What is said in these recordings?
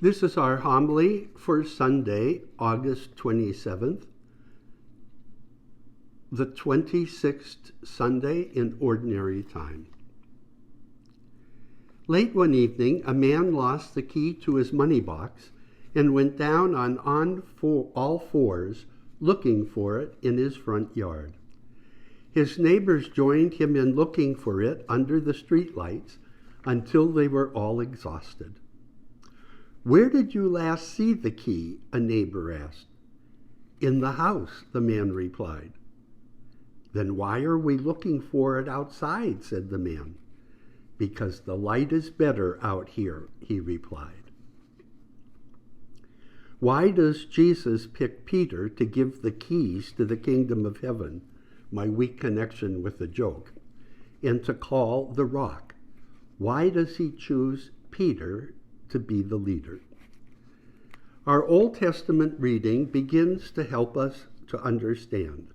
This is our homily for Sunday, August 27th, the 26th Sunday in Ordinary Time. Late one evening, a man lost the key to his money box and went down on all fours looking for it in his front yard. His neighbors joined him in looking for it under the streetlights until they were all exhausted. "Where did you last see the key?" a neighbor asked. "In the house," the man replied. "Then why are we looking for it outside?" said the man. "Because the light is better out here," he replied. Why does Jesus pick Peter to give the keys to the kingdom of heaven, my weak connection with the joke, and to call the rock? Why does he choose Peter to be the leader? Our Old Testament reading begins to help us to understand.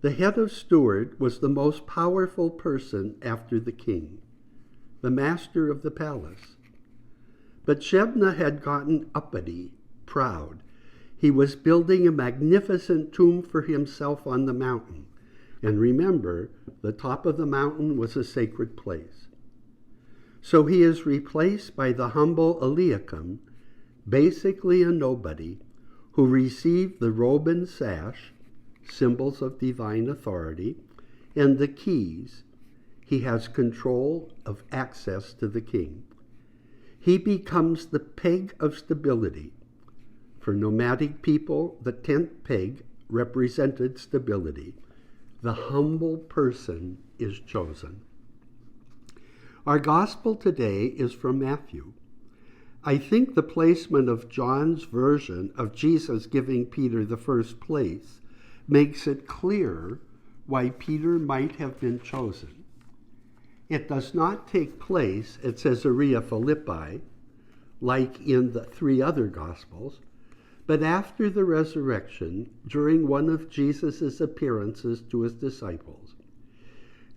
The head of steward was the most powerful person after the king, the master of the palace. But Shebna had gotten uppity, proud. He was building a magnificent tomb for himself on the mountain. And remember, the top of the mountain was a sacred place. So he is replaced by the humble Eliakim, basically a nobody, who received the robe and sash, symbols of divine authority, and the keys. He has control of access to the king. He becomes the peg of stability. For nomadic people, the tent peg represented stability. The humble person is chosen. Our gospel today is from Matthew. I think the placement of John's version of Jesus giving Peter the first place makes it clear why Peter might have been chosen. It does not take place at Caesarea Philippi, like in the three other Gospels, but after the resurrection, during one of Jesus' appearances to his disciples.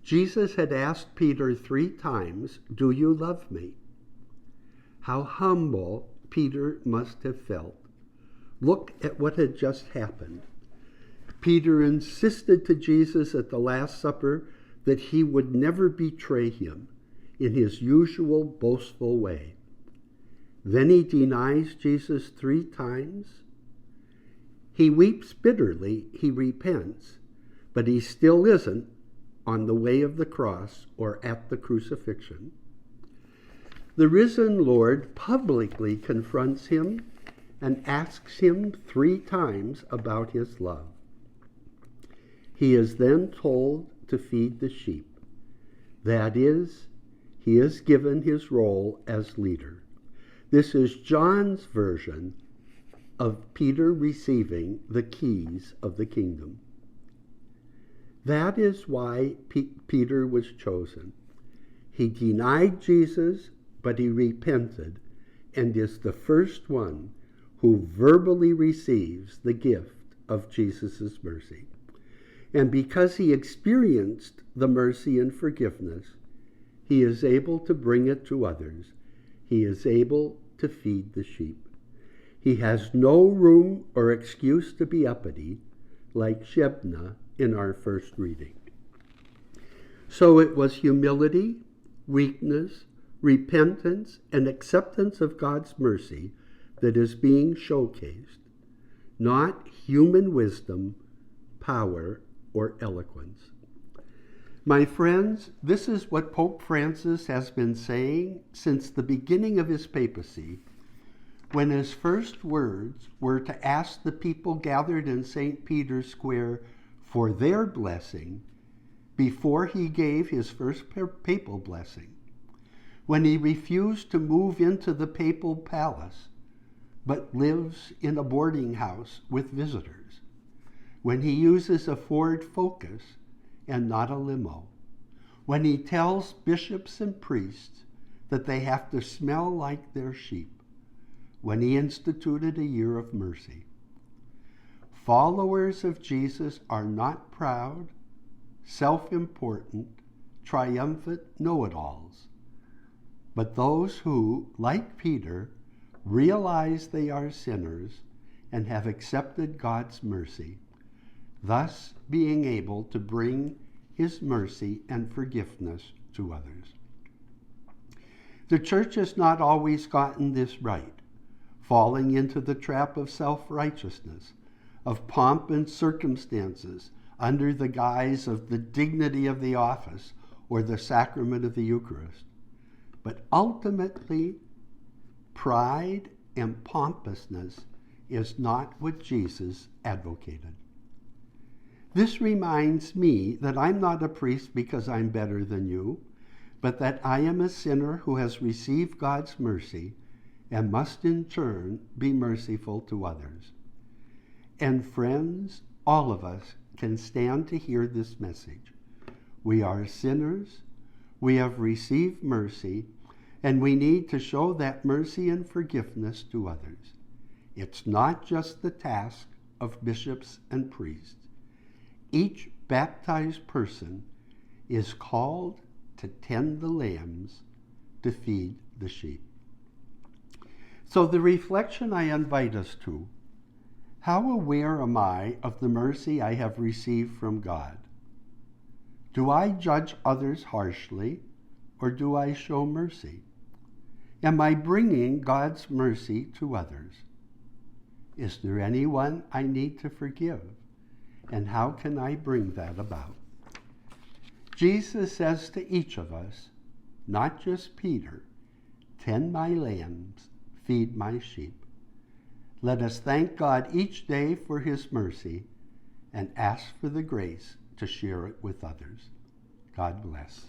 Jesus had asked Peter 3 times, "Do you love me?" How humble Peter must have felt. Look at what had just happened. Peter insisted to Jesus at the Last Supper that he would never betray him in his usual boastful way. Then he denies Jesus 3 times. He weeps bitterly, he repents, but he still isn't on the way of the cross or at the crucifixion. The risen Lord publicly confronts him and asks him 3 times about his love. He is then told to feed the sheep. That is, he is given his role as leader. This is John's version of Peter receiving the keys of the kingdom. That is why Peter was chosen. He denied Jesus, but he repented and is the first one who verbally receives the gift of Jesus' mercy. And because he experienced the mercy and forgiveness, he is able to bring it to others. He is able to feed the sheep. He has no room or excuse to be uppity, like Shebna in our first reading. So it was humility, weakness, repentance, and acceptance of God's mercy that is being showcased, not human wisdom, power, or eloquence. My friends, this is what Pope Francis has been saying since the beginning of his papacy, when his first words were to ask the people gathered in St. Peter's Square for their blessing before he gave his first papal blessing, when he refused to move into the papal palace but lives in a boarding house with visitors, when he uses a Ford Focus and not a limo, when he tells bishops and priests that they have to smell like their sheep, when he instituted a year of mercy. Followers of Jesus are not proud, self-important, triumphant know-it-alls, but those who, like Peter, realize they are sinners, and have accepted God's mercy, thus being able to bring his mercy and forgiveness to others. The church has not always gotten this right, falling into the trap of self-righteousness, of pomp and circumstances under the guise of the dignity of the office or the sacrament of the Eucharist. But ultimately, pride and pompousness is not what Jesus advocated. This reminds me that I'm not a priest because I'm better than you, but that I am a sinner who has received God's mercy and must in turn be merciful to others. And friends, all of us can stand to hear this message. We are sinners, we have received mercy, and we need to show that mercy and forgiveness to others. It's not just the task of bishops and priests. Each baptized person is called to tend the lambs, to feed the sheep. So the reflection I invite us to: how aware am I of the mercy I have received from God? Do I judge others harshly, or do I show mercy? Am I bringing God's mercy to others? Is there anyone I need to forgive? And how can I bring that about? Jesus says to each of us, not just Peter, "Tend my lambs, feed my sheep." Let us thank God each day for his mercy and ask for the grace to share it with others. God bless.